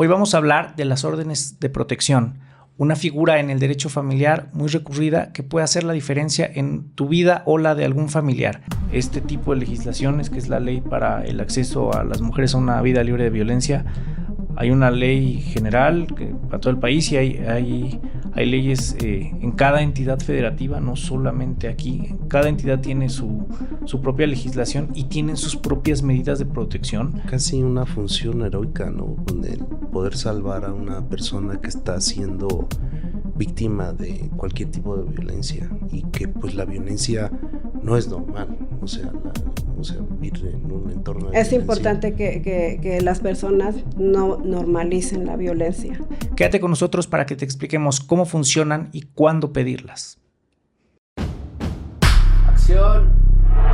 Hoy vamos a hablar de las órdenes de protección, una figura en el derecho familiar muy recurrida que puede hacer la diferencia en tu vida o la de algún familiar. Este tipo de legislaciones, que es la ley para el acceso a las mujeres a una vida libre de violencia, hay una ley general para todo el país y hay leyes en cada entidad federativa, no solamente aquí. Cada entidad tiene su propia legislación y tienen sus propias medidas de protección. Casi una función heroica, ¿no? Con el poder salvar a una persona que está siendo víctima de cualquier tipo de violencia, y que pues la violencia no es normal, o sea, vivir en un entorno de violencia. Importante que las personas no normalicen la violencia. Quédate con nosotros para que te expliquemos cómo funcionan y cuándo pedirlas. Acción.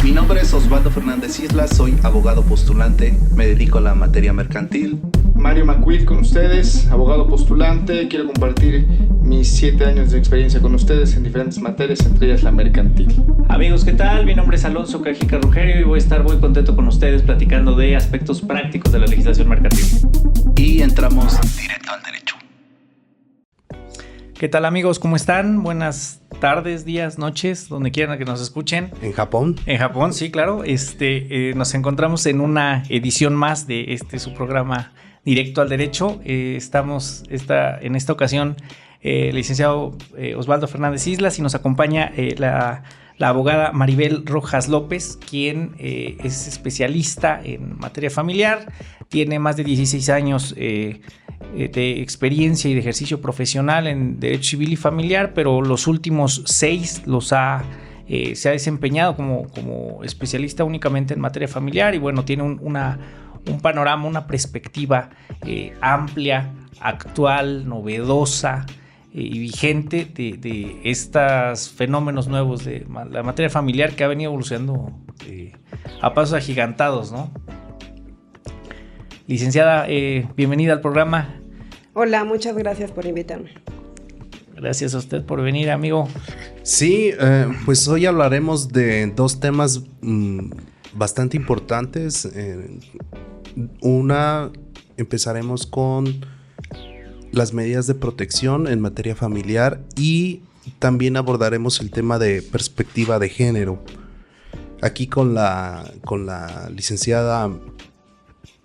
Mi nombre es Osvaldo Fernández Islas, soy abogado postulante, me dedico a la materia mercantil. Mario Macuil con ustedes, abogado postulante, quiero compartir mis 7 años de experiencia con ustedes en diferentes materias, entre ellas la mercantil. Amigos, ¿qué tal? Mi nombre es Alonso Cajica Rugerio y voy a estar muy contento con ustedes platicando de aspectos prácticos de la legislación mercantil. Y entramos directo al derecho. ¿Qué tal, amigos? ¿Cómo están? Buenas tardes, días, noches, donde quieran que nos escuchen. ¿En Japón? En Japón, sí, claro. Nos encontramos en una edición más de su programa Directo al Derecho. Estamos en esta ocasión el licenciado Osvaldo Fernández Islas, y nos acompaña la abogada Maribel Rojas López, quien es especialista en materia familiar, tiene más de 16 años de experiencia y de ejercicio profesional en derecho civil y familiar, pero los últimos 6 se ha desempeñado como especialista únicamente en materia familiar, y bueno, tiene un panorama, una perspectiva amplia, actual, novedosa y vigente de estos fenómenos nuevos de la materia familiar, que ha venido evolucionando a pasos agigantados, ¿no? Licenciada, bienvenida al programa. Hola, muchas gracias por invitarme. Gracias a usted por venir, amigo. Sí, pues hoy hablaremos de 2 temas bastante importantes. Empezaremos con las medidas de protección en materia familiar, y también abordaremos el tema de perspectiva de género. Aquí con la licenciada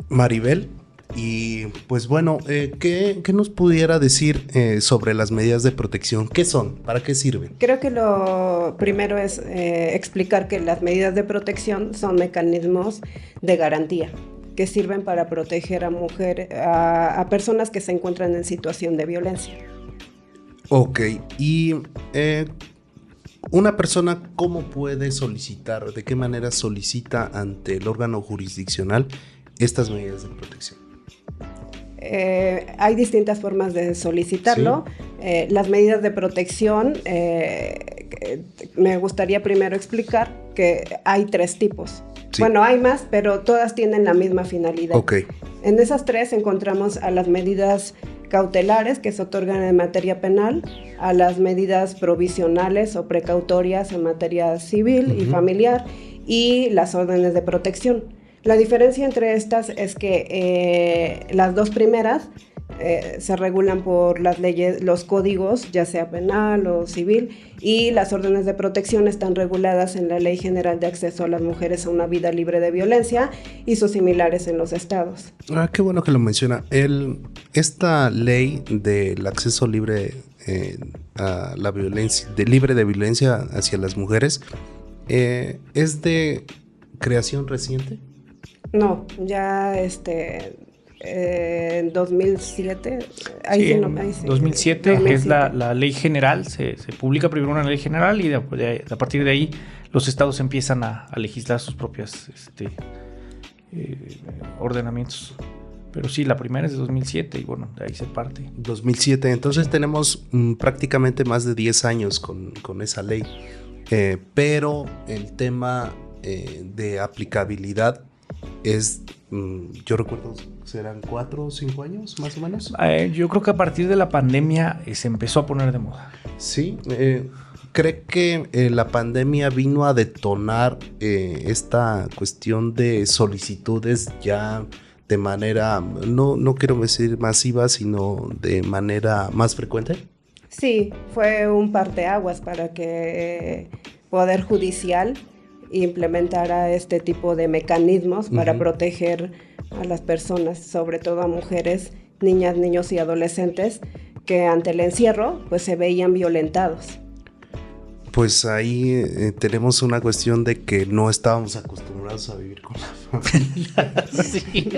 Maribel. Y pues bueno, ¿qué nos pudiera decir sobre las medidas de protección? ¿Qué son? ¿Para qué sirven? Creo que lo primero es explicar que las medidas de protección son mecanismos de garantía que sirven para proteger a personas que se encuentran en situación de violencia. Ok, y una persona, ¿cómo puede solicitar, de qué manera solicita ante el órgano jurisdiccional estas medidas de protección? Hay distintas formas de solicitarlo. ¿Sí? Las medidas de protección, me gustaría primero explicar que hay 3 tipos. Sí. Bueno, hay más, pero todas tienen la misma finalidad. Okay. En esas 3 encontramos a las medidas cautelares, que se otorgan en materia penal, a las medidas provisionales o precautorias en materia civil y familiar, y las órdenes de protección. La diferencia entre estas es que las 2 primeras se regulan por las leyes, los códigos, ya sea penal o civil, y las órdenes de protección están reguladas en la Ley General de Acceso a las Mujeres a una Vida Libre de Violencia y sus similares en los estados. Qué bueno que lo menciona. Esta ley del acceso libre a la violencia, libre de violencia hacia las mujeres, ¿es de creación reciente? No, ya en 2007. Ahí sí, en 2007 es la ley general, se publica primero una ley general, y a partir de ahí los estados empiezan a legislar sus propios ordenamientos. Pero sí, la primera es de 2007 y bueno, de ahí se parte. 2007, entonces tenemos prácticamente más de 10 años con esa ley. Pero el tema de aplicabilidad es, yo recuerdo, ¿serán 4 o 5 años más o menos? Yo creo que a partir de la pandemia se empezó a poner de moda. Sí, ¿cree que la pandemia vino a detonar esta cuestión de solicitudes ya de manera, no quiero decir masiva, sino de manera más frecuente? Sí, fue un parteaguas para que Poder Judicial implementara este tipo de mecanismos para proteger a las personas, sobre todo a mujeres, niñas, niños y adolescentes que ante el encierro pues se veían violentados. Pues ahí tenemos una cuestión de que no estábamos acostumbrados a vivir con la familia. Sí,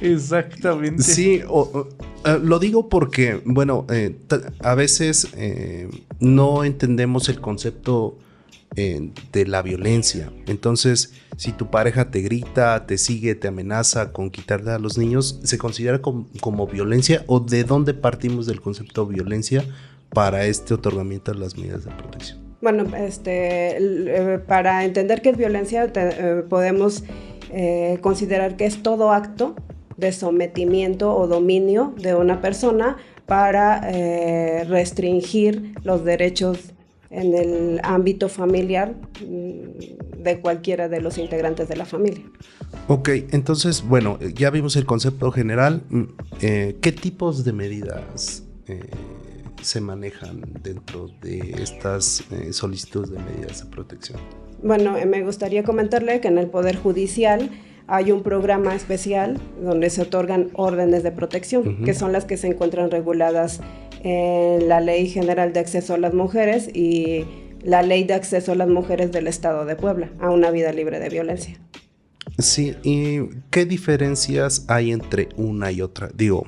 exactamente. Sí, lo digo porque, bueno, a veces no entendemos el concepto de la violencia. Entonces, si tu pareja te grita, te sigue, te amenaza con quitarle a los niños, ¿se considera como violencia? ¿O de dónde partimos del concepto de violencia para este otorgamiento de las medidas de protección? Bueno, para entender qué es violencia podemos considerar que es todo acto de sometimiento o dominio de una persona para restringir los derechos en el ámbito familiar de cualquiera de los integrantes de la familia. Ok, entonces, bueno, ya vimos el concepto general. ¿Qué tipos de medidas se manejan dentro de estas solicitudes de medidas de protección? Bueno, me gustaría comentarle que en el Poder Judicial hay un programa especial donde se otorgan órdenes de protección, que son las que se encuentran reguladas en la Ley General de Acceso a las Mujeres y la Ley de Acceso a las Mujeres del Estado de Puebla, a una vida libre de violencia. Sí, ¿y qué diferencias hay entre una y otra? Digo,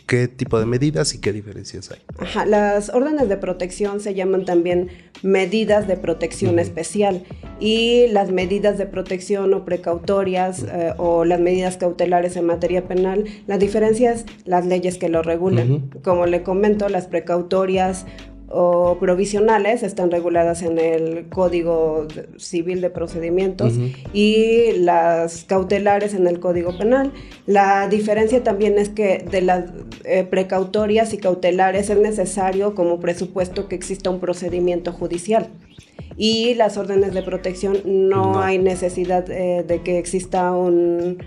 ¿qué tipo de medidas y qué diferencias hay? Ajá, las órdenes de protección se llaman también medidas de protección especial, y las medidas de protección o precautorias o las medidas cautelares en materia penal, la diferencia es las leyes que lo regulan. Como le comento, las precautorias o provisionales están reguladas en el Código Civil de Procedimientos y las cautelares en el Código Penal. La diferencia también es que de las precautorias y cautelares es necesario como presupuesto que exista un procedimiento judicial, y las órdenes de protección no hay necesidad de que exista un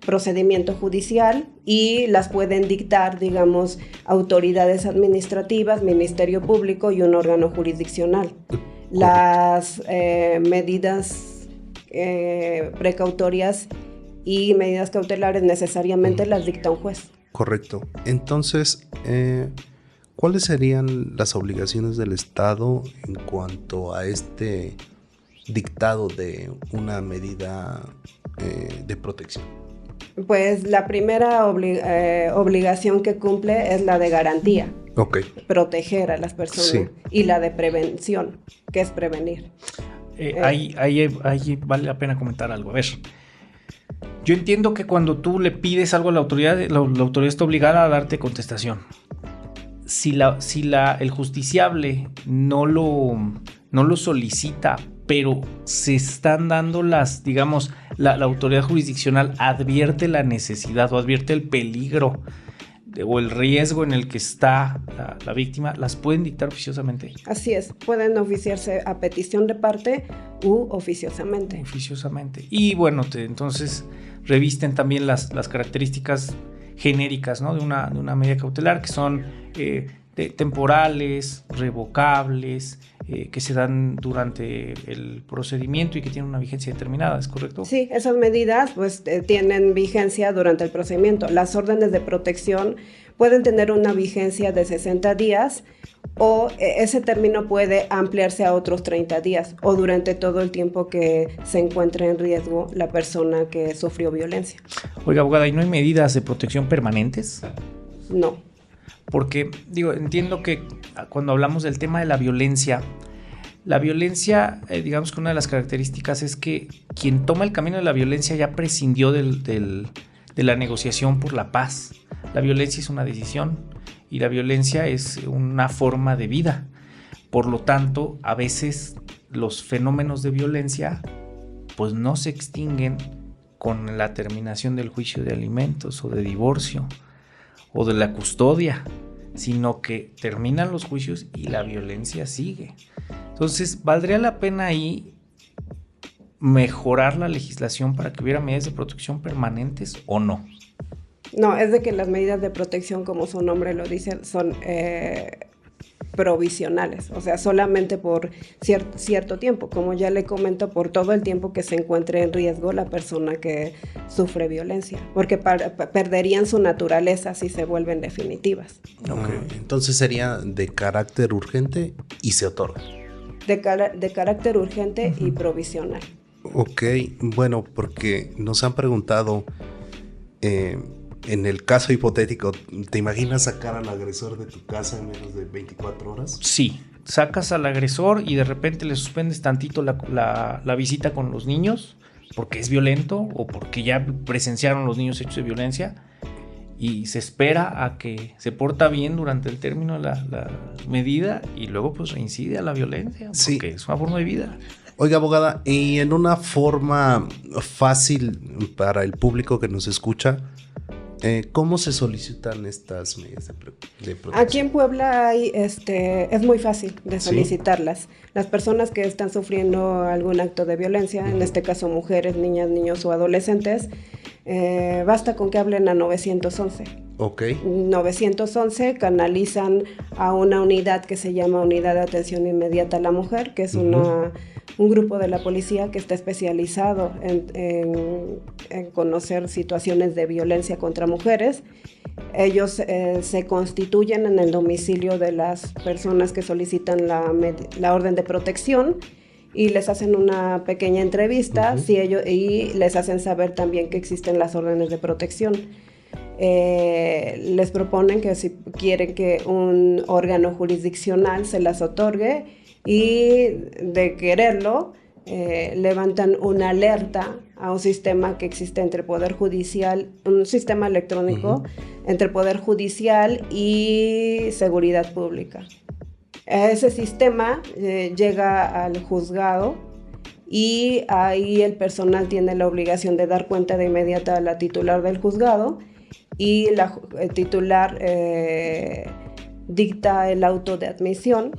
procedimiento judicial, y las pueden dictar, digamos, autoridades administrativas, Ministerio Público y un órgano jurisdiccional. Las medidas precautorias y medidas cautelares necesariamente las dicta un juez. Correcto. Entonces, ¿cuáles serían las obligaciones del Estado en cuanto a este dictado de una medida de protección? Pues la primera obligación que cumple es la de garantía. Proteger a las personas. Sí. Y la de prevención, que es prevenir. Ahí vale la pena comentar algo. A ver, yo entiendo que cuando tú le pides algo a la autoridad está obligada a darte contestación. Si el justiciable no lo solicita, pero se están dando las, digamos, la autoridad jurisdiccional advierte la necesidad o advierte el peligro o el riesgo en el que está la víctima, ¿las pueden dictar oficiosamente? Así es, pueden oficiarse a petición de parte u oficiosamente. Oficiosamente. Y bueno, entonces revisten también las características genéricas, ¿no? de una medida cautelar, que son temporales, revocables, que se dan durante el procedimiento y que tienen una vigencia determinada, ¿es correcto? Sí, esas medidas pues tienen vigencia durante el procedimiento. Las órdenes de protección pueden tener una vigencia de 60 días o ese término puede ampliarse a otros 30 días o durante todo el tiempo que se encuentre en riesgo la persona que sufrió violencia. Oiga, abogada, ¿y no hay medidas de protección permanentes? No. Porque, entiendo que cuando hablamos del tema de la violencia, digamos que una de las características es que quien toma el camino de la violencia ya prescindió de la negociación por la paz. La violencia es una decisión y la violencia es una forma de vida. Por lo tanto, a veces los fenómenos de violencia pues no se extinguen con la terminación del juicio de alimentos o de divorcio o de la custodia, sino que terminan los juicios y la violencia sigue. Entonces, valdría la pena ahí mejorar la legislación para que hubiera medidas de protección permanentes o no? No, es de que las medidas de protección, como su nombre lo dice, son provisionales, o sea, solamente por cierto tiempo, como ya le comento, por todo el tiempo que se encuentre en riesgo la persona que sufre violencia, porque perderían su naturaleza si se vuelven definitivas. Entonces sería de carácter urgente y se otorga. De carácter urgente y provisional. Ok, bueno, porque nos han preguntado, en el caso hipotético, ¿te imaginas sacar al agresor de tu casa en menos de 24 horas? Sí, sacas al agresor y de repente le suspendes tantito la visita con los niños porque es violento o porque ya presenciaron los niños hechos de violencia y se espera a que se porta bien durante el término de la medida y luego pues reincide a la violencia porque es una forma de vida. Oiga, abogada, y en una forma fácil para el público que nos escucha, ¿cómo se solicitan estas medidas de protección? Aquí en Puebla hay, es muy fácil de solicitarlas. Las personas que están sufriendo algún acto de violencia, en este caso mujeres, niñas, niños o adolescentes, basta con que hablen a 911. Ok. 911 canalizan a una unidad que se llama Unidad de Atención Inmediata a la Mujer, que es un grupo de la policía que está especializado en conocer situaciones de violencia contra mujeres. Ellos se constituyen en el domicilio de las personas que solicitan la orden de protección y les hacen una pequeña entrevista y les hacen saber también que existen las órdenes de protección. Les proponen que si quieren que un órgano jurisdiccional se las otorgue y de quererlo levantan una alerta a un sistema que existe entre Poder Judicial, un sistema electrónico entre Poder Judicial y Seguridad Pública. Ese sistema llega al juzgado y ahí el personal tiene la obligación de dar cuenta de inmediata a la titular del juzgado y la titular dicta el auto de admisión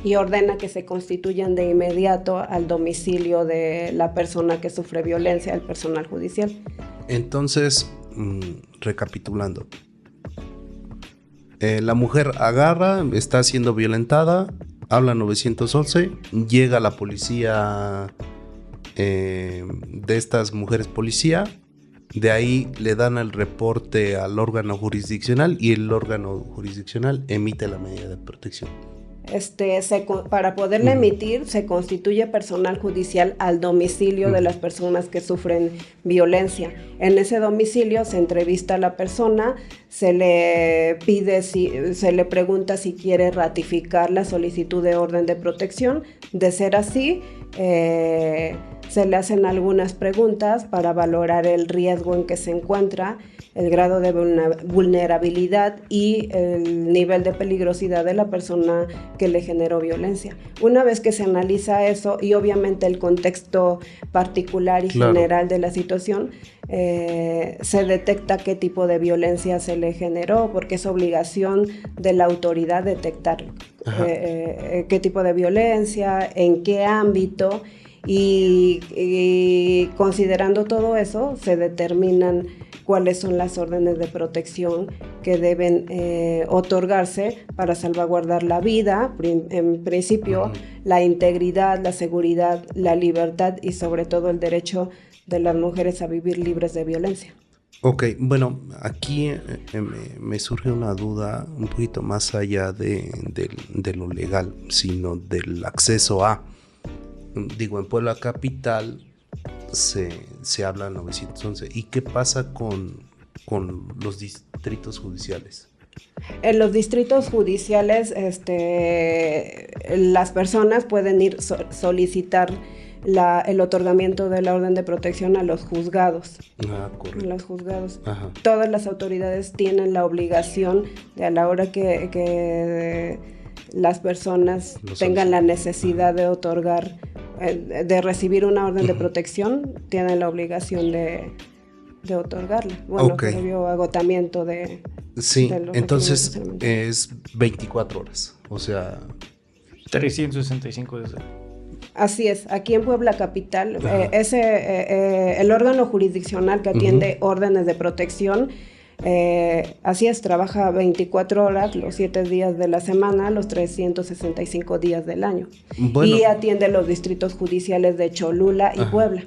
y ordena que se constituyan de inmediato al domicilio de la persona que sufre violencia, el personal judicial. Entonces, recapitulando, la mujer agarra, está siendo violentada, habla 911, llega la policía de estas mujeres policía, de ahí le dan el reporte al órgano jurisdiccional y el órgano jurisdiccional emite la medida de protección. Para poderla emitir se constituye personal judicial al domicilio de las personas que sufren violencia. En ese domicilio se entrevista a la persona, se le pregunta si quiere ratificar la solicitud de orden de protección. De ser así, se le hacen algunas preguntas para valorar el riesgo en que se encuentra, el grado de vulnerabilidad y el nivel de peligrosidad de la persona que le generó violencia. Una vez que se analiza eso y obviamente el contexto particular y general de la situación, se detecta qué tipo de violencia se le generó, porque es obligación de la autoridad detectar qué tipo de violencia, en qué ámbito. Y considerando todo eso, se determinan cuáles son las órdenes de protección que deben otorgarse para salvaguardar la vida, en principio, la integridad, la seguridad, la libertad y sobre todo el derecho de las mujeres a vivir libres de violencia. Ok, bueno, aquí me surge una duda un poquito más allá de lo legal, sino del acceso a... Digo, en Puebla Capital se habla 911. ¿Y qué pasa con los distritos judiciales? En los distritos judiciales, las personas pueden ir solicitar el otorgamiento de la orden de protección a los juzgados. Correcto. Los juzgados. Todas las autoridades tienen la obligación de, a la hora que las personas tengan la necesidad de otorgar, de recibir una orden de protección, tienen la obligación de otorgarla. Bueno, previo agotamiento de... Sí, entonces es 24 horas, o sea... 365 días. Así es, aquí en Puebla Capital, el órgano jurisdiccional que atiende órdenes de protección, así es, trabaja 24 horas, los 7 días de la semana, los 365 días del año. Bueno. Y atiende los distritos judiciales de Cholula y Puebla.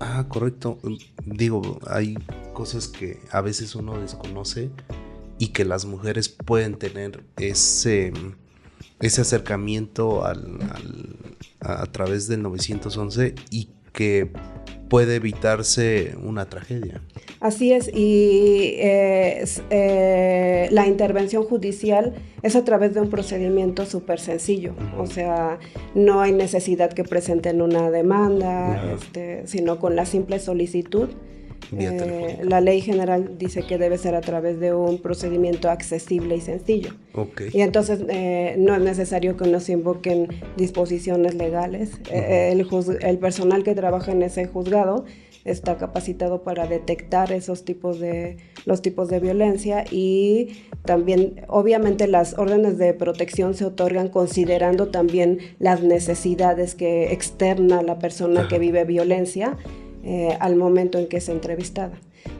Ah, correcto. Digo, hay cosas que a veces uno desconoce y que las mujeres pueden tener ese acercamiento a través del 911 y que puede evitarse una tragedia. Así es, y la intervención judicial es a través de un procedimiento súper sencillo. O sea, no hay necesidad que presenten una demanda, sino con la simple solicitud. La ley general dice que debe ser a través de un procedimiento accesible y sencillo. Okay. Y entonces no es necesario que nos invoquen disposiciones legales. El personal que trabaja en ese juzgado está capacitado para detectar los tipos de violencia, y también obviamente las órdenes de protección se otorgan considerando también las necesidades que externa la persona que vive violencia al momento en que es entrevistada.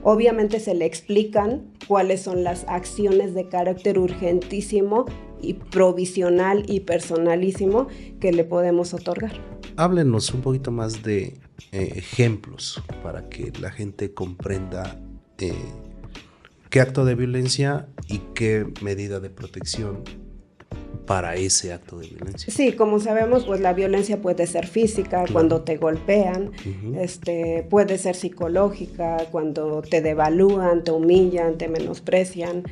Obviamente se le explican cuáles son las acciones de carácter urgentísimo y provisional y personalísimo que le podemos otorgar. Háblenos un poquito más de ejemplos para que la gente comprenda qué acto de violencia y qué medida de protección para ese acto de violencia. Sí, como sabemos, pues la violencia puede ser física, claro, cuando te golpean, puede ser psicológica, cuando te devalúan, te humillan, te menosprecian,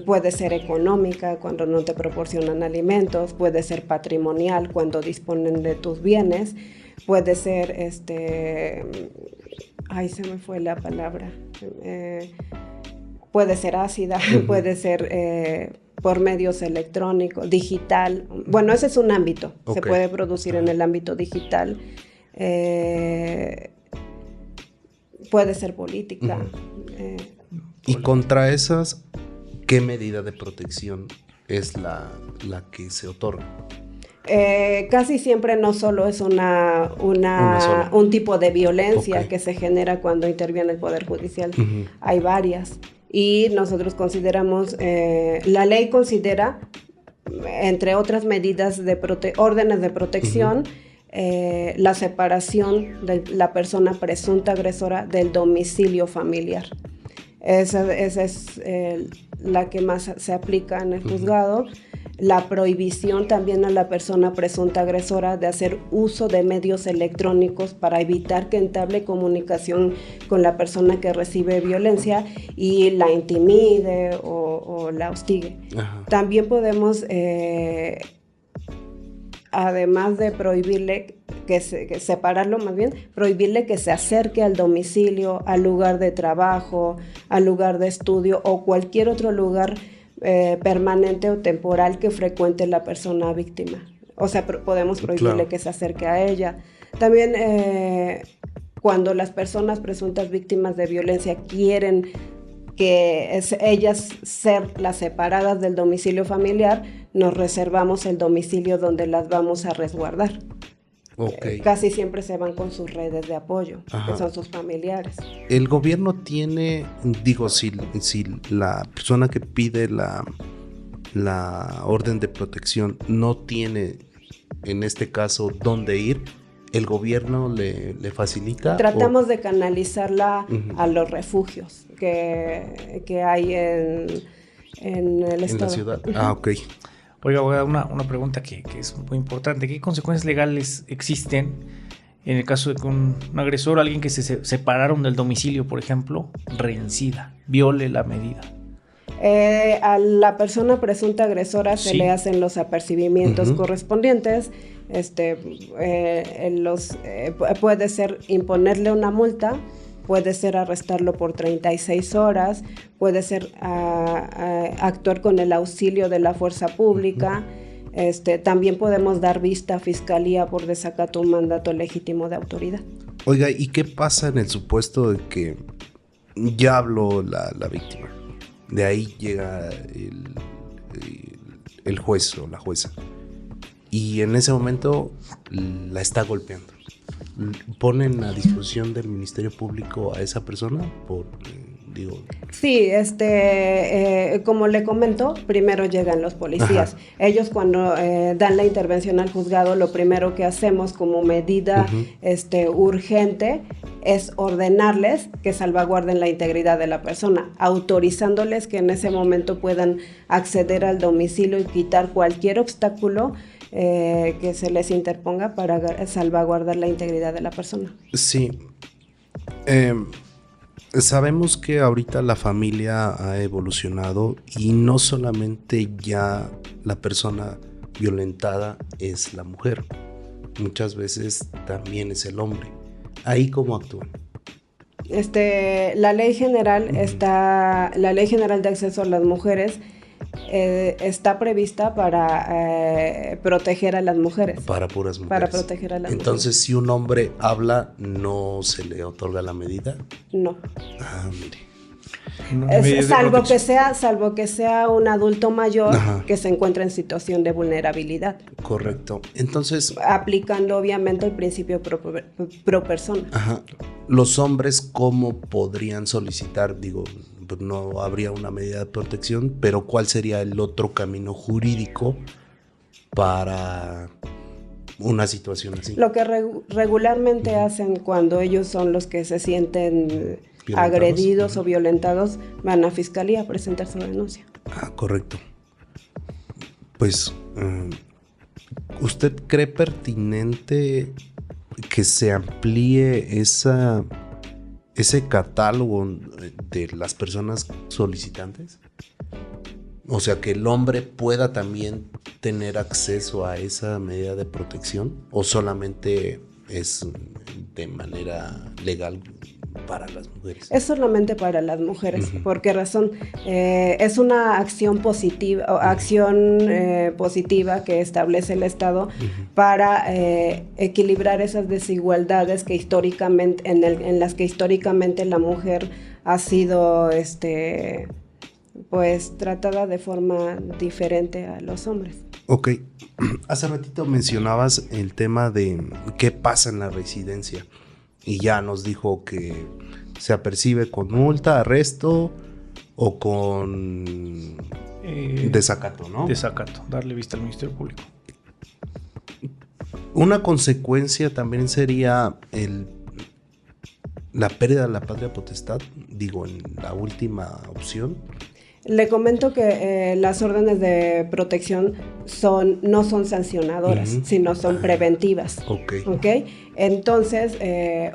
puede ser económica, cuando no te proporcionan alimentos, puede ser patrimonial, cuando disponen de tus bienes, puede ser, se me fue la palabra, puede ser ácida, puede ser por medios electrónicos, digital. Bueno, ese es un ámbito, se puede producir en el ámbito digital, puede ser política. Y contra esas, ¿qué medida de protección es la que se otorga? Casi siempre no solo es un tipo de violencia que se genera cuando interviene el Poder Judicial, hay varias. Y nosotros consideramos, la ley considera, entre otras medidas de órdenes de protección, la separación de la persona presunta agresora del domicilio familiar. Esa es la que más se aplica en el juzgado. La prohibición también a la persona presunta agresora de hacer uso de medios electrónicos para evitar que entable comunicación con la persona que recibe violencia y la intimide o la hostigue. También podemos, además de prohibirle separarlo más bien, prohibirle que se acerque al domicilio, al lugar de trabajo, al lugar de estudio o cualquier otro lugar permanente o temporal que frecuente la persona víctima. O sea, podemos prohibirle que se acerque a ella. También cuando las personas presuntas víctimas de violencia quieren que ellas ser las separadas del domicilio familiar, nos reservamos el domicilio donde las vamos a resguardar. Casi siempre se van con sus redes de apoyo, que son sus familiares. El gobierno tiene, si la persona que pide la orden de protección no tiene, en este caso, dónde ir, ¿el gobierno le facilita? Tratamos de canalizarla a los refugios que hay en el estado. En la ciudad. Ok. Oiga, una pregunta que es muy importante. ¿Qué consecuencias legales existen en el caso de que un agresor, alguien que se separaron del domicilio, por ejemplo, reincida, viole la medida? A la persona presunta agresora se le hacen los apercibimientos correspondientes. Puede ser imponerle una multa, puede ser arrestarlo por 36 horas, puede ser actuar con el auxilio de la fuerza pública. También podemos dar vista a fiscalía por desacato a un mandato legítimo de autoridad. Oiga, ¿y qué pasa en el supuesto de que ya habló la víctima? De ahí llega el juez o la jueza. y en ese momento la está golpeando. ¿Ponen a disposición del Ministerio Público a esa persona? Sí, como le comento, primero llegan los policías. Ajá. Ellos cuando dan la intervención al juzgado, lo primero que hacemos como medida urgente es ordenarles que salvaguarden la integridad de la persona, autorizándoles que en ese momento puedan acceder al domicilio y quitar cualquier obstáculo que se les interponga para salvaguardar la integridad de la persona. Sí. Sabemos que ahorita la familia ha evolucionado y no solamente ya la persona violentada es la mujer, muchas veces también es el hombre. ¿Ahí cómo actúan? La ley general la ley general de acceso a las mujeres está prevista para proteger a las mujeres. Para puras mujeres. Para proteger a las mujeres. Entonces, si un hombre habla, ¿no se le otorga la medida? No. Ah, mire. Salvo que sea un adulto mayor. Ajá. Que se encuentra en situación de vulnerabilidad. Correcto. Entonces, aplicando obviamente el principio pro persona. Ajá. Los hombres, ¿cómo podrían solicitar? No habría una medida de protección, pero ¿cuál sería el otro camino jurídico para una situación así? Lo que regularmente hacen cuando ellos son los que se sienten agredidos o violentados, van a fiscalía a presentar su denuncia. Ah, correcto. Pues, ¿usted cree pertinente que se amplíe ese catálogo de las personas solicitantes? O sea, que el hombre pueda también tener acceso a esa medida de protección, o solamente es de manera legal para las mujeres. Es solamente para las mujeres. Uh-huh. ¿Por qué razón? Es una acción positiva, positiva que establece el Estado uh-huh. para equilibrar esas desigualdades que históricamente, en las que históricamente la mujer ha sido pues tratada de forma diferente a los hombres. Ok. Hace ratito mencionabas el tema de qué pasa en la residencia. Y ya nos dijo que se apercibe con multa, arresto o con desacato, ¿no? Desacato, darle vista al Ministerio Público. Una consecuencia también sería la pérdida de la patria potestad, en la última opción. Le comento que las órdenes de protección no son sancionadoras, uh-huh. sino son preventivas. ¿Okay? Entonces,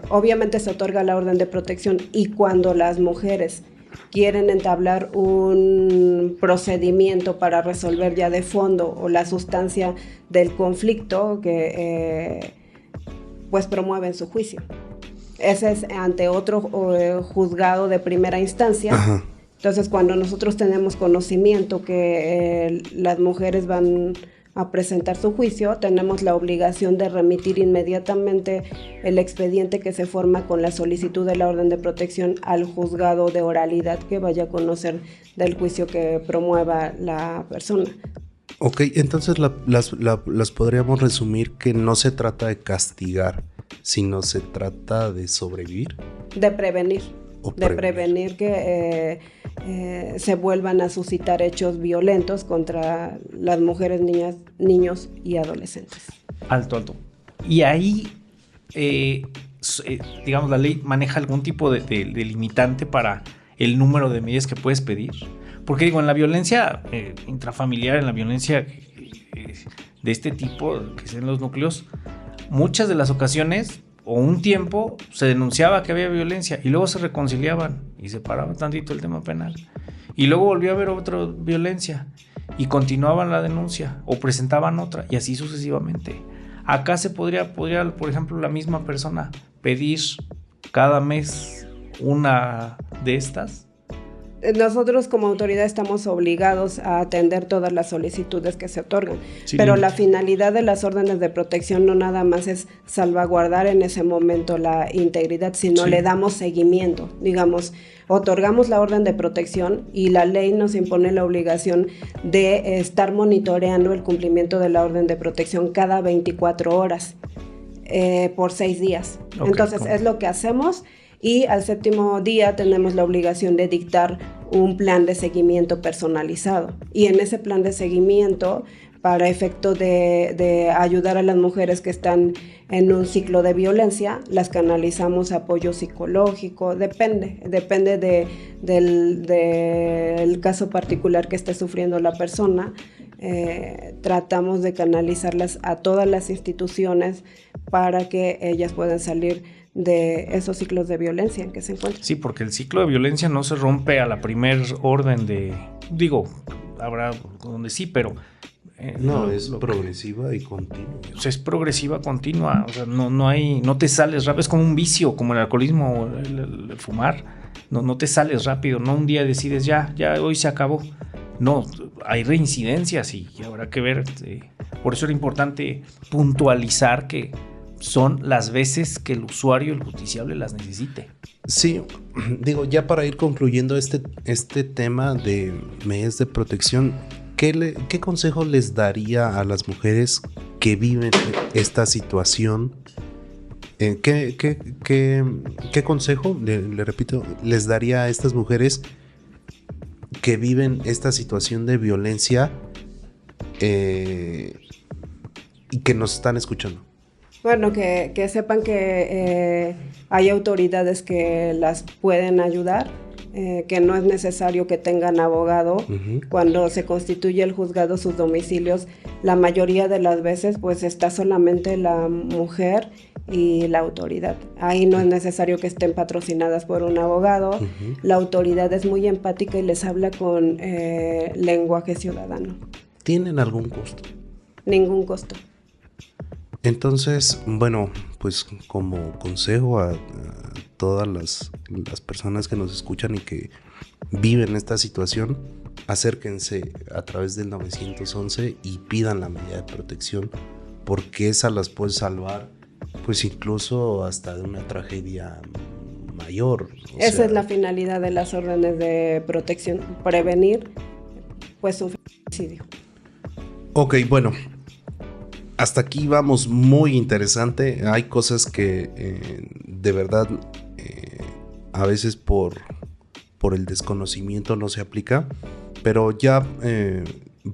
obviamente se otorga la orden de protección y cuando las mujeres quieren entablar un procedimiento para resolver ya de fondo o la sustancia del conflicto, que pues promueven su juicio. Ese es ante otro juzgado de primera instancia. Uh-huh. Entonces, cuando nosotros tenemos conocimiento que las mujeres van a presentar su juicio, tenemos la obligación de remitir inmediatamente el expediente que se forma con la solicitud de la orden de protección al juzgado de oralidad que vaya a conocer del juicio que promueva la persona. Ok, entonces las podríamos resumir que no se trata de castigar, sino se trata de sobrevivir. De prevenir. De prevenir que se vuelvan a suscitar hechos violentos contra las mujeres, niñas, niños y adolescentes. Alto. Y ahí, digamos, la ley maneja algún tipo de limitante para el número de medidas que puedes pedir. Porque en la violencia intrafamiliar, en la violencia de este tipo, que es en los núcleos, muchas de las ocasiones o un tiempo se denunciaba que había violencia y luego se reconciliaban y se paraba tantito el tema penal y luego volvió a haber otra violencia y continuaban la denuncia o presentaban otra y así sucesivamente. Acá se podría, por ejemplo, la misma persona pedir cada mes una de estas. nosotros como autoridad estamos obligados a atender todas las solicitudes que se otorgan, Sí, pero bien. la finalidad de las órdenes de protección no nada más es salvaguardar en ese momento la integridad, sino Sí. le damos seguimiento. Digamos, otorgamos la orden de protección y la ley nos impone la obligación de estar monitoreando el cumplimiento de la orden de protección cada 24 horas por 6 días. Ok, Entonces, ¿cómo? es lo que hacemos. Y al 7º día tenemos la obligación de dictar un plan de seguimiento personalizado. Y en ese plan de seguimiento, para efecto de ayudar a las mujeres que están en un ciclo de violencia, las canalizamos a apoyo psicológico, depende del caso particular que esté sufriendo la persona. Tratamos de canalizarlas a todas las instituciones para que ellas puedan salir de esos ciclos de violencia en que se encuentran. Sí, porque el ciclo de violencia no se rompe a la primer orden de... Digo, habrá donde sí, pero... No, es progresiva y continua. O sea, es progresiva, continua. O sea, no te sales rápido. Es como un vicio, como el alcoholismo o el fumar. No te sales rápido. No un día decides ya hoy se acabó. No, hay reincidencias y habrá que ver. Por eso era importante puntualizar que son las veces que el usuario, el justiciable, las necesite. Sí, digo, ya para ir concluyendo este tema de medidas de protección, ¿qué consejo les daría a las mujeres que viven esta situación? ¿Qué consejo, le repito, les daría a estas mujeres que viven esta situación de violencia y que nos están escuchando? Bueno, que sepan que hay autoridades que las pueden ayudar, que no es necesario que tengan abogado. Uh-huh. Cuando se constituye el juzgado, sus domicilios, la mayoría de las veces pues está solamente la mujer y la autoridad. Ahí no es necesario que estén patrocinadas por un abogado. Uh-huh. La autoridad es muy empática y les habla con lenguaje ciudadano. ¿Tienen algún costo? Ningún costo. Entonces, bueno, pues como consejo a todas las personas que nos escuchan y que viven esta situación, acérquense a través del 911 y pidan la medida de protección, porque esa las puede salvar, pues incluso hasta de una tragedia mayor. Esa es la finalidad de las órdenes de protección, prevenir pues un feminicidio. Ok, bueno. Hasta aquí vamos, muy interesante. Hay cosas que de verdad a veces por el desconocimiento no se aplica. Pero ya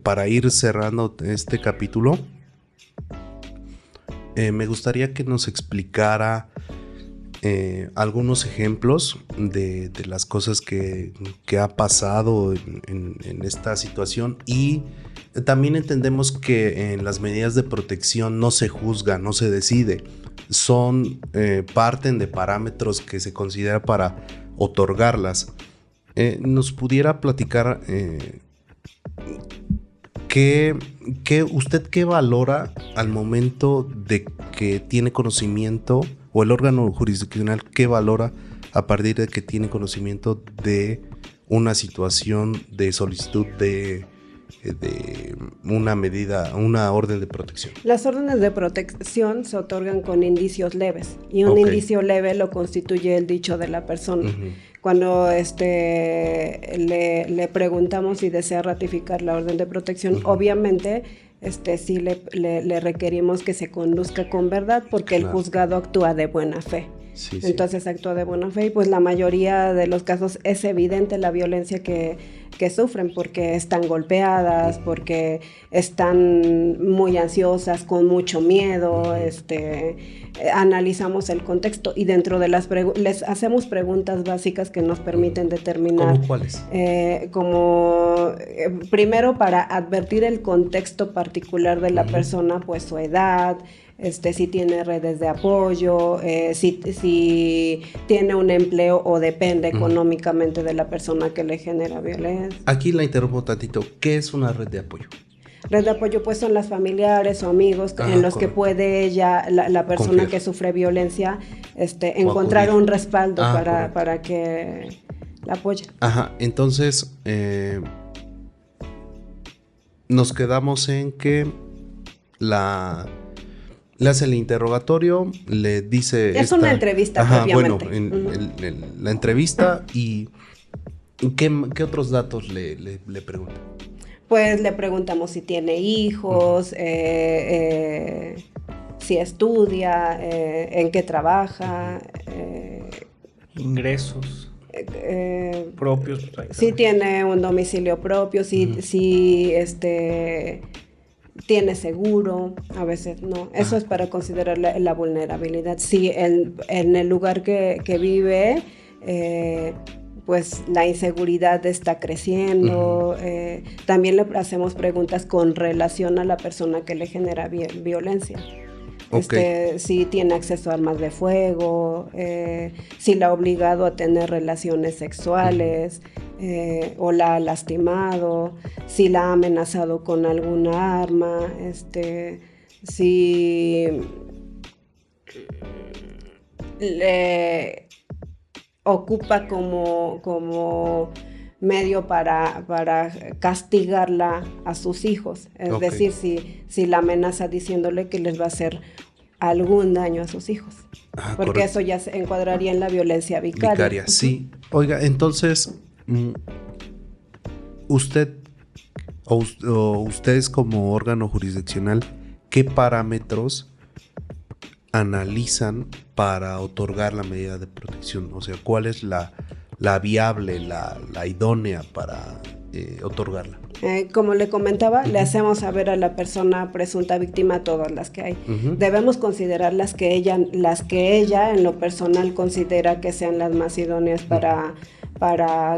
para ir cerrando este capítulo, me gustaría que nos explicara algunos ejemplos de las cosas que ha pasado en esta situación. Y también entendemos que en las medidas de protección no se juzga, no se decide, parten de parámetros que se considera para otorgarlas. ¿Nos pudiera platicar usted qué valora al momento de que tiene conocimiento, o el órgano jurisdiccional qué valora a partir de que tiene conocimiento de una situación de solicitud de una orden de protección? Las órdenes de protección se otorgan con indicios leves, y un indicio leve lo constituye el dicho de la persona. Uh-huh. Cuando le preguntamos si desea ratificar la orden de protección, uh-huh, obviamente sí le requerimos que se conduzca con verdad, porque claro, el juzgado actúa de buena fe. Sí, entonces actúa de buena fe, y pues la mayoría de los casos es evidente la violencia que sufren, porque están golpeadas, porque están muy ansiosas, con mucho miedo. Analizamos el contexto y dentro de les hacemos preguntas básicas que nos permiten determinar. ¿Cómo cuáles? Primero, para advertir el contexto particular de la persona, pues su edad, si tiene redes de apoyo, si tiene un empleo o depende económicamente de la persona que le genera violencia. Aquí la interrumpo tantito. ¿Qué es una red de apoyo? Red de apoyo pues son las familiares o amigos en los que puede ella, la persona que sufre violencia, encontrar un respaldo para que la apoyen. Ajá, entonces nos quedamos en que le hace el interrogatorio, le dice... Es una entrevista, propiamente. Bueno, la entrevista y ¿qué otros datos le pregunta? Pues le preguntamos si tiene hijos, si estudia, en qué trabaja. Ingresos propios. Si tiene un domicilio propio, si tiene seguro, a veces no. Eso es para considerar la vulnerabilidad. Si en el lugar que vive, pues la inseguridad está creciendo. También le hacemos preguntas con relación a la persona que le genera violencia. Okay. Si tiene acceso a armas de fuego, si la ha obligado a tener relaciones sexuales, o la ha lastimado, si la ha amenazado con alguna arma, si le ocupa como medio para castigarla a sus hijos, es decir, si la amenaza diciéndole que les va a hacer algún daño a sus hijos, porque correcto. Eso ya se encuadraría en la violencia vicaria. Sí. Oiga, entonces, usted o ustedes como órgano jurisdiccional, ¿qué parámetros analizan para otorgar la medida de protección? O sea, ¿cuál es la viable, la idónea para otorgarla? Como le comentaba, le hacemos saber a la persona presunta víctima todas las que hay. Debemos considerar las que ella en lo personal considera que sean las más idóneas para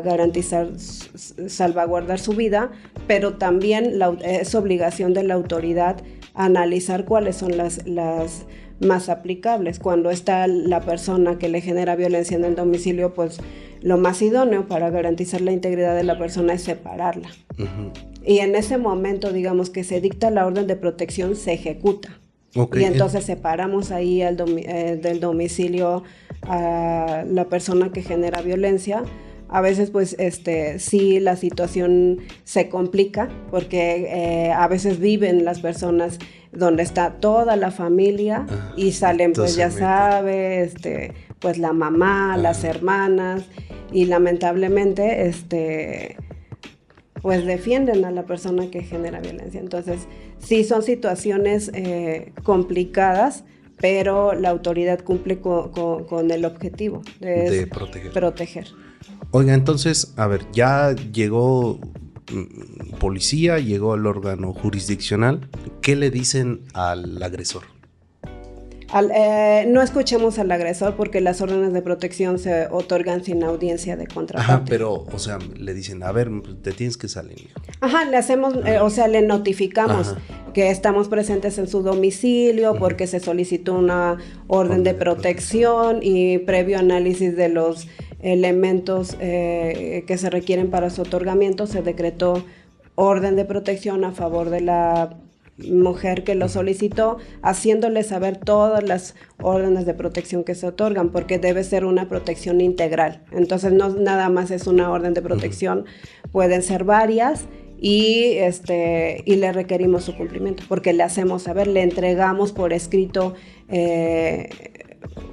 garantizar, salvaguardar su vida, pero también es obligación de la autoridad analizar cuáles son las más aplicables. Cuando está la persona que le genera violencia en el domicilio, pues lo más idóneo para garantizar la integridad de la persona es separarla. Y en ese momento, digamos que se dicta la orden de protección, se ejecuta. Y entonces separamos ahí del domicilio a la persona que genera violencia. A veces, pues, sí, la situación se complica porque a veces viven las personas donde está toda la familia y salen, pues, ya sabe, pues, la mamá, las hermanas, y lamentablemente, pues, defienden a la persona que genera violencia. Entonces, sí, son situaciones complicadas, pero la autoridad cumple con el objetivo de proteger. Oiga, entonces, a ver, ya llegó policía, llegó el órgano jurisdiccional. ¿Qué le dicen al agresor? No escuchemos al agresor porque las órdenes de protección se otorgan sin audiencia de contraparte. Ajá, pero, o sea, le dicen, a ver, te tienes que salir. Ajá, le hacemos, o sea, le notificamos que estamos presentes en su domicilio porque se solicitó una orden de protección y previo análisis de los elementos que se requieren para su otorgamiento, se decretó orden de protección a favor de la mujer que lo solicitó, haciéndole saber todas las órdenes de protección que se otorgan, porque debe ser una protección integral. Entonces no nada más es una orden de protección, pueden ser varias y le requerimos su cumplimiento, porque le hacemos saber, le entregamos por escrito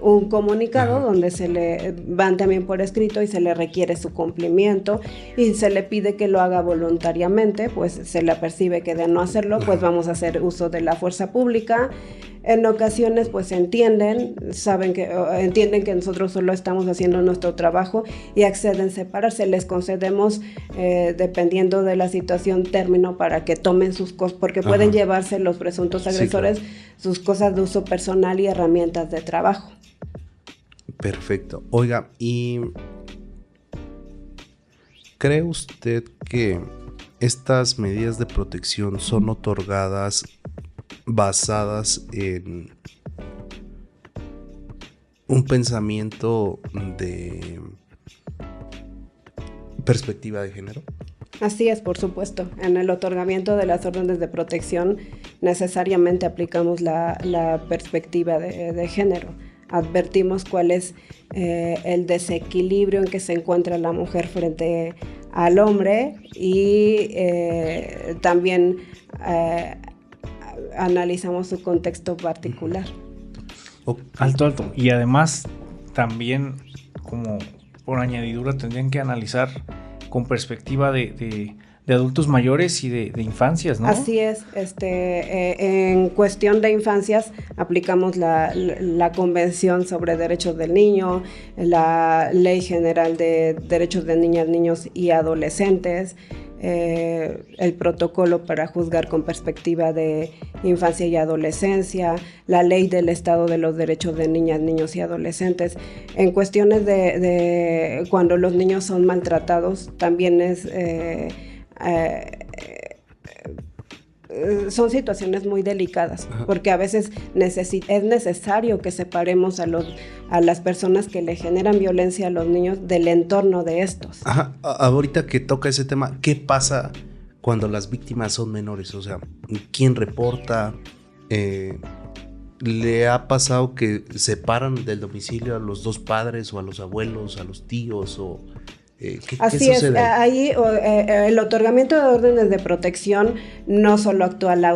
un comunicado donde se le van también por escrito y se le requiere su cumplimiento y se le pide que lo haga voluntariamente, pues se le percibe que de no hacerlo, pues vamos a hacer uso de la fuerza pública. En ocasiones pues entienden que nosotros solo estamos haciendo nuestro trabajo y acceden a separarse. Les concedemos, dependiendo de la situación, término para que tomen sus cosas, porque pueden llevarse los presuntos agresores sus cosas de uso personal y herramientas de trabajo. Perfecto. Oiga, ¿y cree usted que estas medidas de protección son otorgadas basadas en un pensamiento de perspectiva de género? Así es, por supuesto. En el otorgamiento de las órdenes de protección necesariamente aplicamos la perspectiva de género. advertimos cuál es el desequilibrio en que se encuentra la mujer frente al hombre y también analizamos su contexto particular. Okay. Alto. Y además también, como por añadidura, tendrían que analizar con perspectiva de adultos mayores y de infancias, ¿no? Así es. En cuestión de infancias aplicamos la Convención sobre Derechos del Niño, la Ley General de Derechos de Niñas, Niños y Adolescentes, el protocolo para juzgar con perspectiva de infancia y adolescencia, la ley del Estado de los Derechos de Niñas, Niños y Adolescentes. En cuestiones de cuando los niños son maltratados, también son situaciones muy delicadas. Ajá. Porque a veces es necesario que separemos a las personas que le generan violencia a los niños del entorno de estos. Ajá. Ahorita que toca ese tema, ¿qué pasa cuando las víctimas son menores? O sea, ¿quién reporta? ¿Le ha pasado que separan del domicilio a los dos padres o a los abuelos, a los tíos o...? Así ¿qué sucede? Ahí el otorgamiento de órdenes de protección no solo actúa la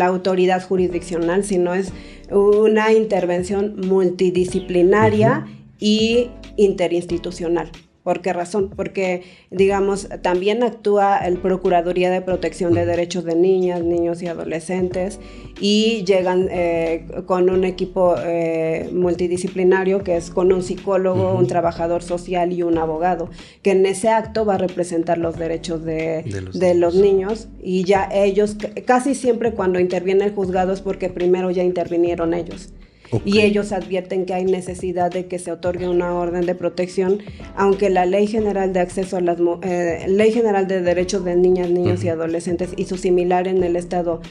autoridad jurisdiccional, sino es una intervención multidisciplinaria y interinstitucional. ¿Por qué razón? Porque, digamos, también actúa el Procuraduría de Protección de Derechos de Niñas, Niños y Adolescentes y llegan con un equipo multidisciplinario que es con un psicólogo, un trabajador social y un abogado, que en ese acto va a representar los derechos de los niños y ya ellos, casi siempre cuando interviene el juzgado es porque primero ya intervinieron ellos. Okay. Y ellos advierten que hay necesidad de que se otorgue una orden de protección, aunque la Ley General de Acceso a las Ley General de Derechos de Niñas, Niños y Adolescentes y su similar en el Estado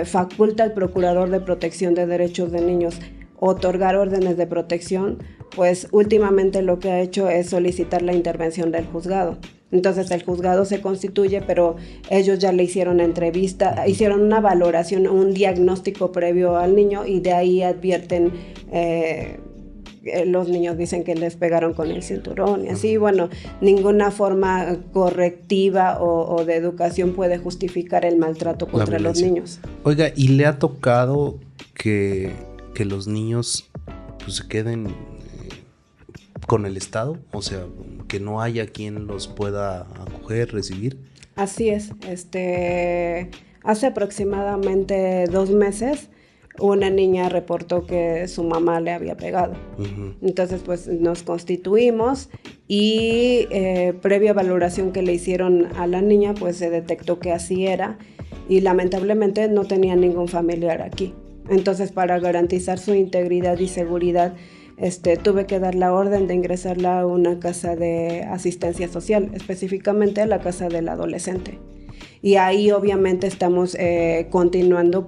faculta al Procurador de Protección de Derechos de Niños otorgar órdenes de protección, pues últimamente lo que ha hecho es solicitar la intervención del juzgado. Entonces el juzgado se constituye, pero ellos ya le hicieron entrevista, hicieron una valoración, un diagnóstico previo al niño y de ahí advierten, los niños dicen que les pegaron con el cinturón y así, bueno, ninguna forma correctiva o de educación puede justificar el maltrato contra los niños. Oiga, ¿y le ha tocado que los niños pues, se queden con el Estado? O sea, que no haya quien los pueda acoger, recibir. Así es. Hace aproximadamente 2 meses, una niña reportó que su mamá le había pegado. Entonces, pues, nos constituimos y previa valoración que le hicieron a la niña, pues, se detectó que así era y lamentablemente no tenía ningún familiar aquí. Entonces, para garantizar su integridad y seguridad, tuve que dar la orden de ingresarla a una casa de asistencia social, específicamente a la casa del adolescente. Y ahí obviamente estamos continuando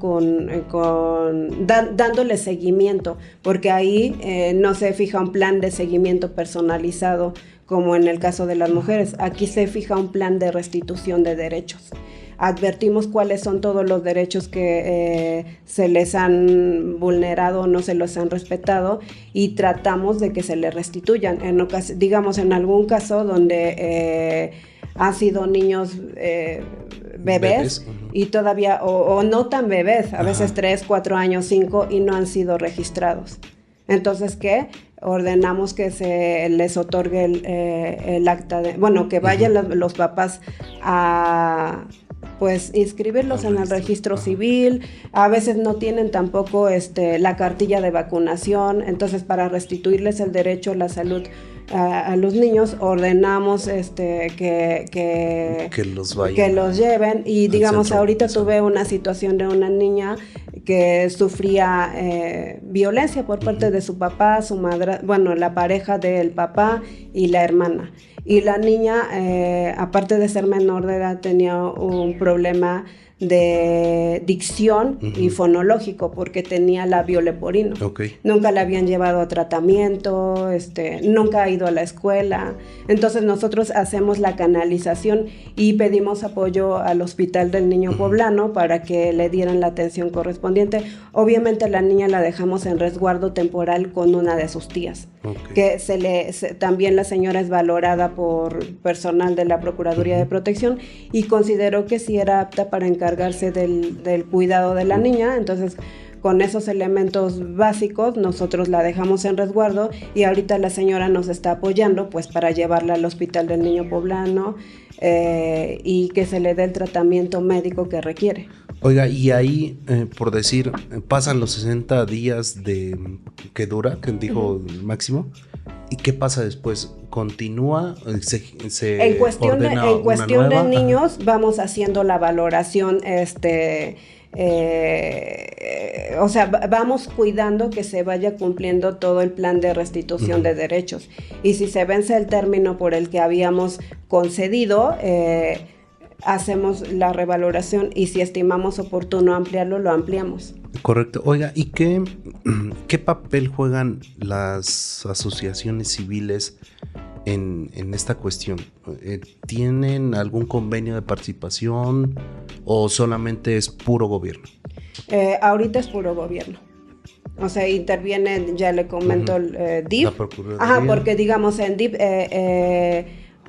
dándole seguimiento, porque ahí no se fija un plan de seguimiento personalizado como en el caso de las mujeres. Aquí se fija un plan de restitución de derechos. Advertimos cuáles son todos los derechos que se les han vulnerado o no se los han respetado y tratamos de que se les restituyan. Digamos, en algún caso donde han sido niños bebés y todavía, o no tan bebés, a veces 3, 4 años, 5 y no han sido registrados. Entonces, ¿qué? Ordenamos que se les otorgue el acta de... Bueno, que vayan los papás a... pues inscribirlos en el registro civil. A veces no tienen tampoco la cartilla de vacunación, entonces para restituirles el derecho a la salud a los niños ordenamos que los lleven y digamos ahorita tuve una situación de una niña que sufría violencia por parte de su papá, su madre, bueno, la pareja del papá y la hermana. Y la niña, aparte de ser menor de edad, tenía un problema de dicción y fonológico porque tenía labio leporino. Nunca la habían llevado a tratamiento, nunca ha ido a la escuela. Entonces nosotros hacemos la canalización y pedimos apoyo al Hospital del Niño Poblano para que le dieran la atención correspondiente. Obviamente la niña la dejamos en resguardo temporal con una de sus tías, que también la señora es valorada por personal de la Procuraduría de Protección y consideró que sí era apta para encargarse del cuidado de la niña. Entonces, con esos elementos básicos, nosotros la dejamos en resguardo y ahorita la señora nos está apoyando pues para llevarla al Hospital del Niño Poblano y que se le dé el tratamiento médico que requiere. Oiga, y ahí, por decir, pasan los 60 días que dura, que dijo Máximo, ¿y qué pasa después? ¿Continúa? En cuestión de niños, vamos haciendo la valoración, o sea, vamos cuidando que se vaya cumpliendo todo el plan de restitución de derechos. Y si se vence el término por el que habíamos concedido, hacemos la revaloración y si estimamos oportuno ampliarlo, lo ampliamos. Correcto. Oiga, ¿y qué papel juegan las asociaciones civiles en esta cuestión? ¿Tienen algún convenio de participación o solamente es puro gobierno? Ahorita es puro gobierno. O sea, interviene, ya le comento, el DIF. La Procuraduría. Ajá, porque digamos en DIF...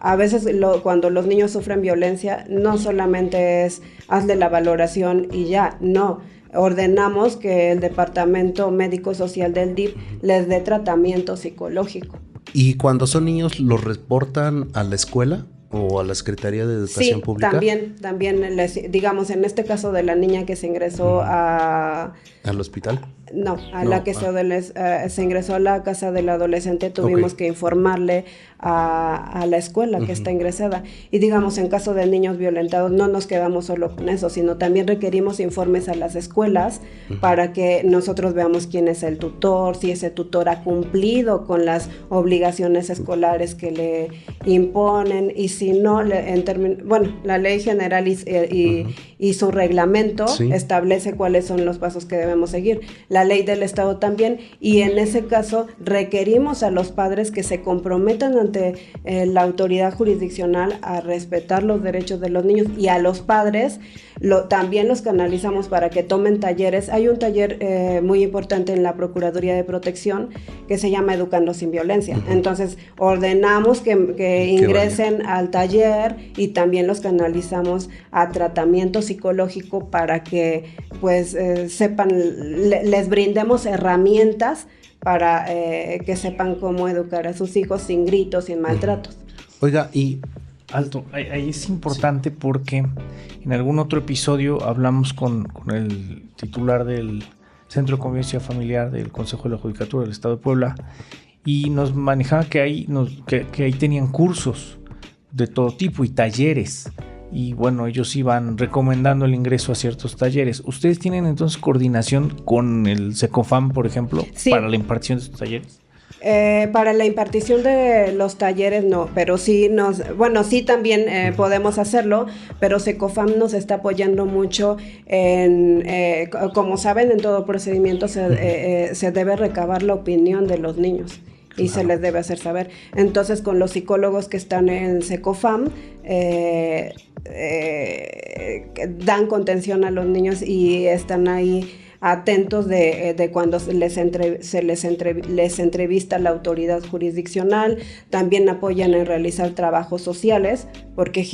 a veces cuando los niños sufren violencia, no solamente es hazle la valoración y ya, no. Ordenamos que el Departamento Médico Social del DIF les dé tratamiento psicológico. ¿Y cuando son niños los reportan a la escuela o a la Secretaría de Educación Pública? También digamos, en este caso de la niña que se ingresó ¿al hospital? No, la que se ingresó a la casa del adolescente, tuvimos que informarle a la escuela que está ingresada. Y digamos, en caso de niños violentados, no nos quedamos solo con eso, sino también requerimos informes a las escuelas para que nosotros veamos quién es el tutor, si ese tutor ha cumplido con las obligaciones escolares que le imponen, y si no, la ley general y su reglamento establece cuáles son los pasos que debemos seguir. La ley del Estado también, y en ese caso requerimos a los padres que se comprometan ante la autoridad jurisdiccional a respetar los derechos de los niños, y a los padres también los canalizamos para que tomen talleres. Hay un taller muy importante en la Procuraduría de Protección que se llama Educando sin Violencia. Entonces ordenamos que ingresen al taller y también los canalizamos a tratamiento psicológico para que pues sepan, les brindemos herramientas para que sepan cómo educar a sus hijos sin gritos, sin maltratos. Oiga, y alto, ahí es importante porque en algún otro episodio hablamos con el titular del Centro de Convivencia Familiar del Consejo de la Judicatura del Estado de Puebla, y nos manejaba que ahí tenían cursos de todo tipo y talleres. Y bueno, ellos iban recomendando el ingreso a ciertos talleres. ¿Ustedes tienen entonces coordinación con el SECOFAM, por ejemplo, para la impartición de estos talleres? Para la impartición de los talleres no, pero sí también podemos hacerlo, pero SECOFAM nos está apoyando mucho como saben, en todo procedimiento se debe recabar la opinión de los niños. Y se les debe hacer saber. Entonces, con los psicólogos que están en SECOFAM, dan contención a los niños y están ahí atentos de cuando les entrevista la autoridad jurisdiccional. También apoyan en realizar trabajos sociales, porque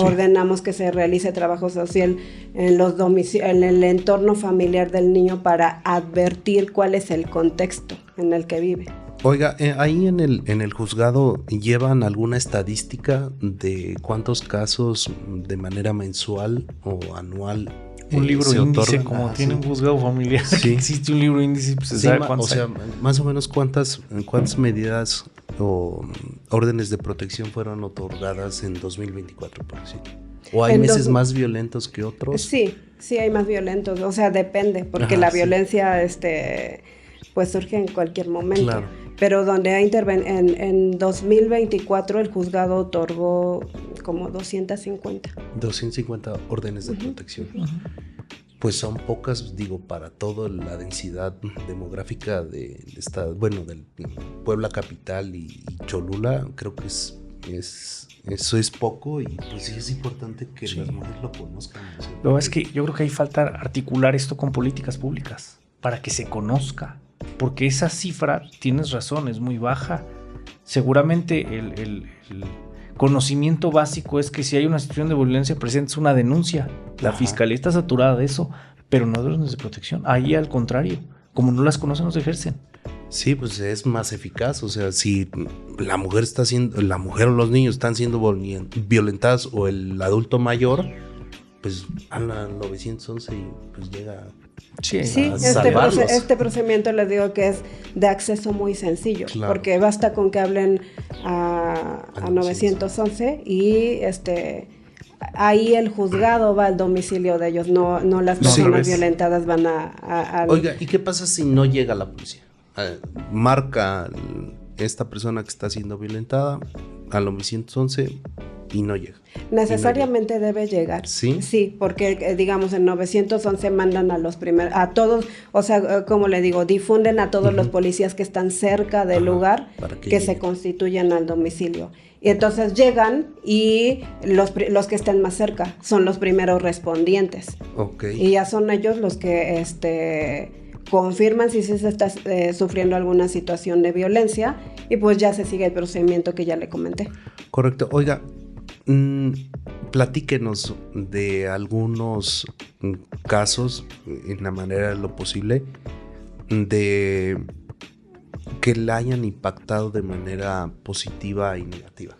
ordenamos que se realice trabajo social en el entorno familiar del niño para advertir cuál es el contexto en el que vive. Oiga, ahí en el juzgado, ¿llevan alguna estadística de cuántos casos de manera mensual o anual un libro índice, como tiene un juzgado familiar? Sí. Existe un libro índice, pues se sabe cuántos. O sea, más o menos cuántas medidas o órdenes de protección fueron otorgadas en 2024, por decir. ¿O hay meses más violentos que otros? Sí hay más violentos, o sea, depende, porque la violencia pues surge en cualquier momento. Claro. pero donde en 2024 el juzgado otorgó como 250. 250 órdenes de protección. Pues son pocas, digo, para toda la densidad demográfica de Puebla capital y Cholula. Creo que eso es poco, y pues sí es importante que las mujeres lo conozcan. Lo es que yo creo que ahí falta articular esto con políticas públicas para que se conozca, porque esa cifra, tienes razón, es muy baja. Seguramente el conocimiento básico es que si hay una situación de violencia presentes una denuncia. La fiscalía está saturada de eso, pero no de órdenes de protección. Ahí al contrario, como no las conocen, no se ejercen. Sí, pues es más eficaz. O sea, si la mujer o los niños están siendo violentadas, o el adulto mayor, pues habla al 911 y pues llega Sí, este procedimiento les digo que es de acceso muy sencillo, porque basta con que hablen a 911 y ahí el juzgado va al domicilio de ellos, no las personas violentadas van a... Oiga, ¿y qué pasa si no llega la policía? Marca esta persona que está siendo violentada al 911 y no llega. Necesariamente debe llegar. ¿Sí? Sí, porque digamos en 911 mandan a todos, o sea, como le digo, difunden a todos los policías que están cerca del lugar que se constituyan al domicilio. Y entonces llegan y los que estén más cerca son los primeros respondientes. Okay. Y ya son ellos los que confirman si se está sufriendo alguna situación de violencia, y pues ya se sigue el procedimiento que ya le comenté. Correcto. Oiga, platíquenos de algunos casos, en la manera de lo posible, de que la hayan impactado de manera positiva y negativa.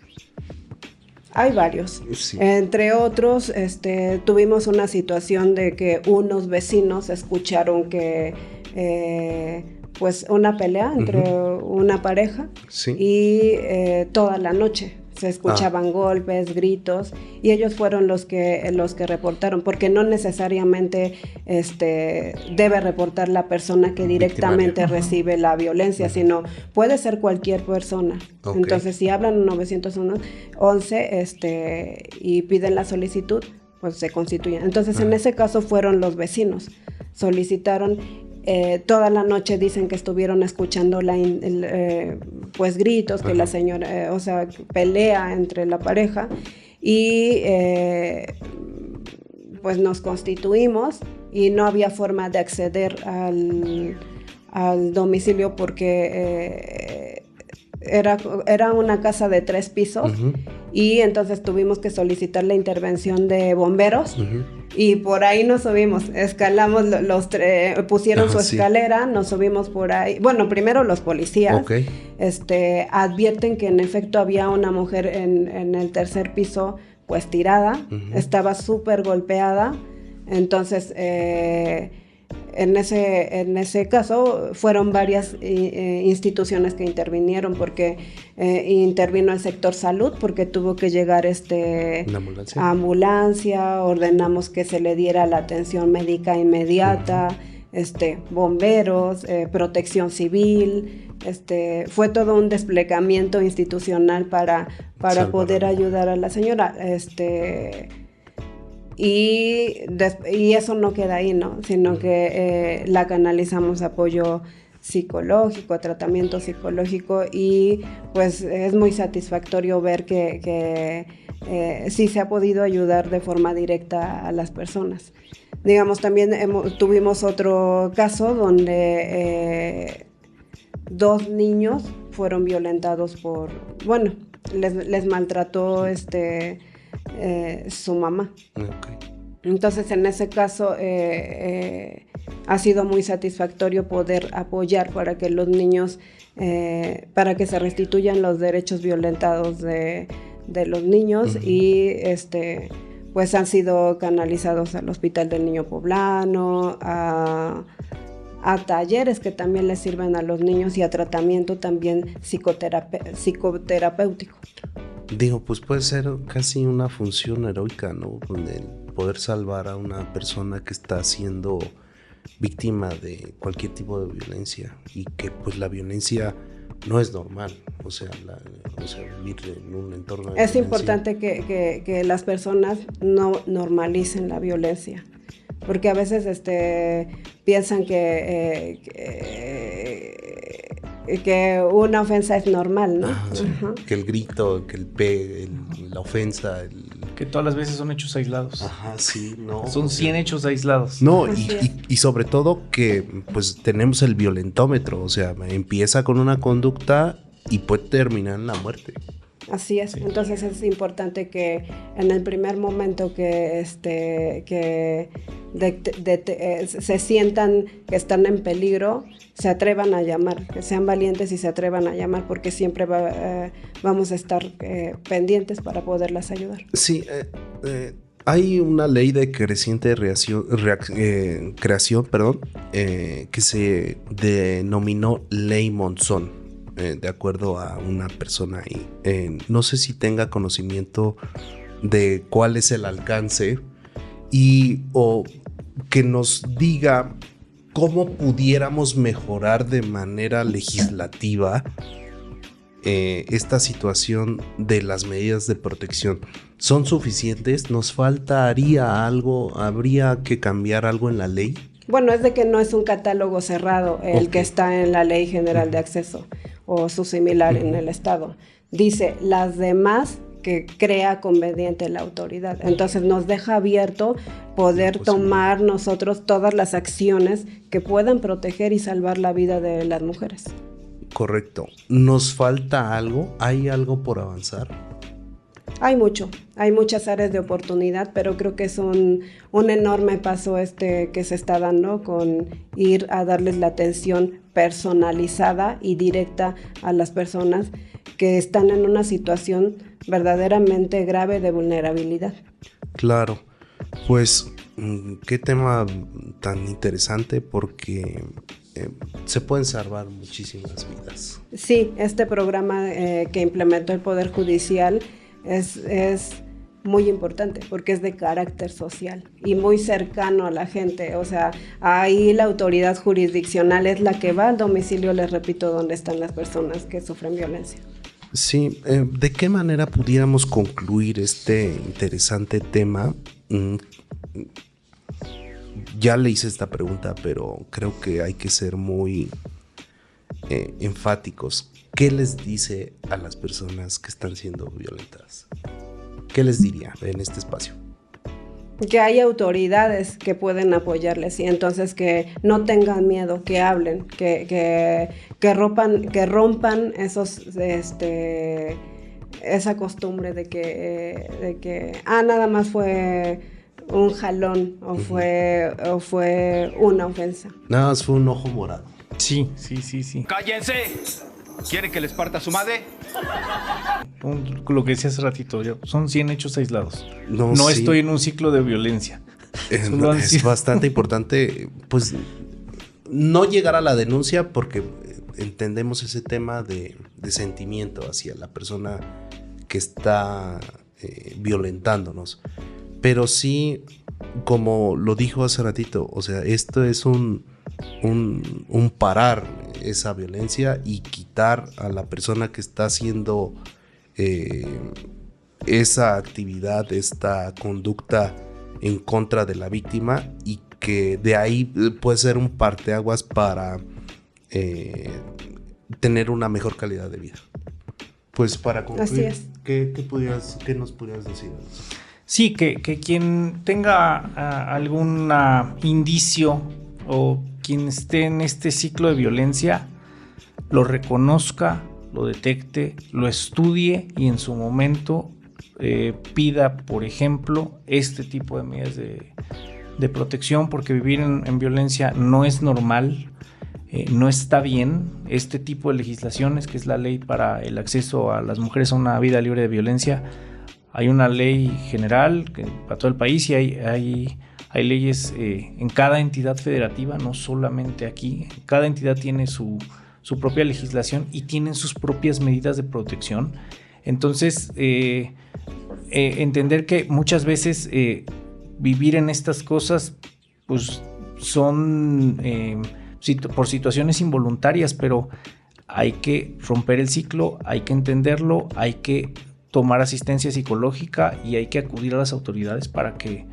Hay varios. Sí. Entre otros, tuvimos una situación de que unos vecinos escucharon que pues una pelea entre una pareja, y toda la noche se escuchaban golpes, gritos, y ellos fueron los que reportaron, porque no necesariamente debe reportar la persona que directamente recibe la violencia, sino puede ser cualquier persona. Okay. Entonces, si hablan 911 y piden la solicitud, pues se constituyen. Entonces, en ese caso fueron los vecinos, solicitaron. Toda la noche dicen que estuvieron escuchando pues gritos, que la señora, pelea entre la pareja, y pues nos constituimos y no había forma de acceder al domicilio porque era una casa de 3 pisos, y entonces tuvimos que solicitar la intervención de bomberos. Y por ahí nos subimos, escalamos pusieron su escalera, nos subimos por ahí. Bueno, primero los policías advierten que en efecto había una mujer en el 3er piso, pues tirada, estaba súper golpeada. Entonces, en ese caso fueron varias instituciones que intervinieron, porque intervino el sector salud, porque tuvo que llegar ambulancia, ordenamos que se le diera la atención médica inmediata, bomberos, protección civil, fue todo un desplegamiento institucional para poder ayudar a la señora, y eso no queda ahí, ¿no? Sino que la canalizamos a apoyo psicológico, a tratamiento psicológico, y pues es muy satisfactorio ver que sí se ha podido ayudar de forma directa a las personas. Digamos, también tuvimos otro caso donde 2 niños fueron violentados les maltrató su mamá. Okay. Entonces, en ese caso ha sido muy satisfactorio poder apoyar para que los niños, para que se restituyan los derechos violentados de los niños, y pues han sido canalizados al Hospital del Niño Poblano, a talleres que también les sirven a los niños, y a tratamiento también psicoterapéutico. Digo, pues puede ser casi una función heroica, ¿no? El poder salvar a una persona que está siendo víctima de cualquier tipo de violencia, y que pues la violencia no es normal. O sea, vivir en un entorno de Es violencia. importante que las personas no normalicen la violencia, porque a veces piensan que una ofensa es normal, ¿no? Sí. Ajá. Que el grito, que la ofensa, Que todas las veces son hechos aislados. Ajá, sí, no. Son 100 hechos aislados. No, Así es. y sobre todo que pues tenemos el violentómetro, o sea, empieza con una conducta y puede terminar en la muerte. Así es. Entonces es importante que en el primer momento que se sientan que están en peligro, se atrevan a llamar, que sean valientes y se atrevan a llamar, porque siempre vamos a estar pendientes para poderlas ayudar. Sí, hay una ley de creciente creación, que se denominó Ley Monzón. De acuerdo a una persona ahí. No sé si tenga conocimiento de cuál es el alcance o que nos diga cómo pudiéramos mejorar de manera legislativa esta situación de las medidas de protección. ¿Son suficientes? ¿Nos faltaría algo? ¿Habría que cambiar algo en la ley? Bueno, es de que no es un catálogo cerrado el que está en la Ley General de Acceso o su similar en el Estado. Dice las demás que crea conveniente la autoridad. Entonces nos deja abierto poder tomar nosotros todas las acciones que puedan proteger y salvar la vida de las mujeres. Correcto. ¿Nos falta algo? ¿Hay algo por avanzar? Hay muchas áreas de oportunidad, pero creo que es un enorme paso que se está dando con ir a darles la atención personalizada y directa a las personas que están en una situación verdaderamente grave de vulnerabilidad. Claro, pues qué tema tan interesante, porque se pueden salvar muchísimas vidas. Sí, este programa que implementó el Poder Judicial es muy importante porque es de carácter social y muy cercano a la gente. O sea, ahí la autoridad jurisdiccional es la que va al domicilio, les repito, donde están las personas que sufren violencia. Sí, ¿de qué manera pudiéramos concluir este interesante tema? Ya le hice esta pregunta, pero creo que hay que ser muy enfáticos. ¿Qué les dice a las personas que están siendo violentadas? ¿Qué les diría en este espacio? Que hay autoridades que pueden apoyarles y entonces que no tengan miedo, que hablen, que rompan esa costumbre de que nada más fue un jalón o fue una ofensa. Nada más fue un ojo morado. Sí. ¡Cállense! ¿Quieren que les parta su madre? Lo que decía hace ratito, son 100 hechos aislados. No, No sí. estoy en un ciclo de violencia. Es bastante importante, pues, no llegar a la denuncia, porque entendemos ese tema de sentimiento hacia la persona que está violentándonos. Pero sí, como lo dijo hace ratito, o sea, esto es un parar esa violencia y quitar a la persona que está haciendo esa actividad, esta conducta en contra de la víctima, y que de ahí puede ser un parteaguas para tener una mejor calidad de vida. Pues para concluir, Así es. ¿qué nos podrías decir? Sí, que quien tenga algún indicio o quien esté en este ciclo de violencia lo reconozca, lo detecte, lo estudie y en su momento pida, por ejemplo, este tipo de medidas de protección, porque vivir en violencia no es normal, no está bien. Este tipo de legislaciones, que es la ley para el acceso a las mujeres a una vida libre de violencia, hay una ley general para todo el país y hay leyes en cada entidad federativa, no solamente aquí. Cada entidad tiene su propia legislación y tienen sus propias medidas de protección. Entonces, entender que muchas veces vivir en estas cosas pues son por situaciones involuntarias, pero hay que romper el ciclo, hay que entenderlo, hay que tomar asistencia psicológica y hay que acudir a las autoridades para que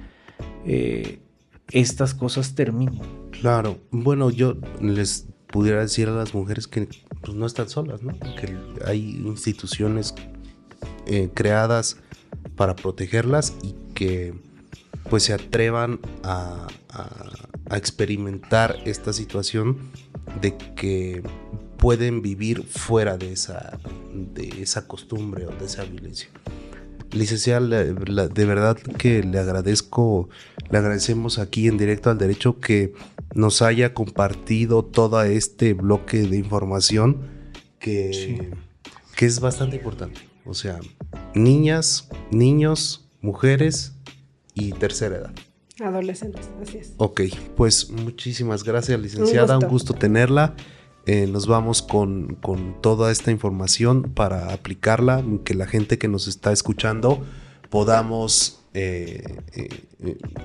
estas cosas terminen. Claro, bueno, yo les pudiera decir a las mujeres que pues, no están solas, ¿no? Que hay instituciones creadas para protegerlas y que pues se atrevan a experimentar esta situación de que pueden vivir fuera de esa costumbre o de esa violencia. Licenciada, de verdad que le agradecemos aquí en Directo al Derecho que nos haya compartido todo este bloque de información que es bastante importante. O sea, niñas, niños, mujeres y tercera edad. Adolescentes, así es. Ok, pues muchísimas gracias, licenciada. Un gusto tenerla. Nos vamos con toda esta información para aplicarla, que la gente que nos está escuchando podamos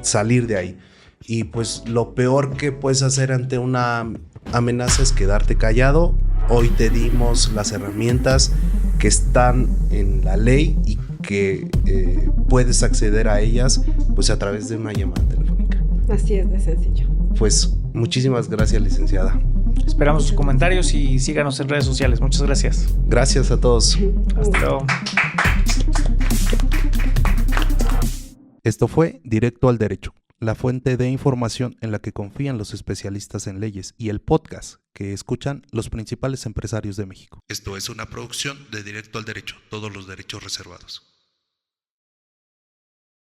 salir de ahí. Y pues lo peor que puedes hacer ante una amenaza es quedarte callado. Hoy te dimos las herramientas que están en la ley y que puedes acceder a ellas pues a través de una llamada telefónica. Así es de sencillo. Pues muchísimas gracias, licenciada. Esperamos sus comentarios y síganos en redes sociales. Muchas gracias. Gracias a todos. Hasta luego. Esto fue Directo al Derecho, la fuente de información en la que confían los especialistas en leyes y el podcast que escuchan los principales empresarios de México. Esto es una producción de Directo al Derecho, todos los derechos reservados.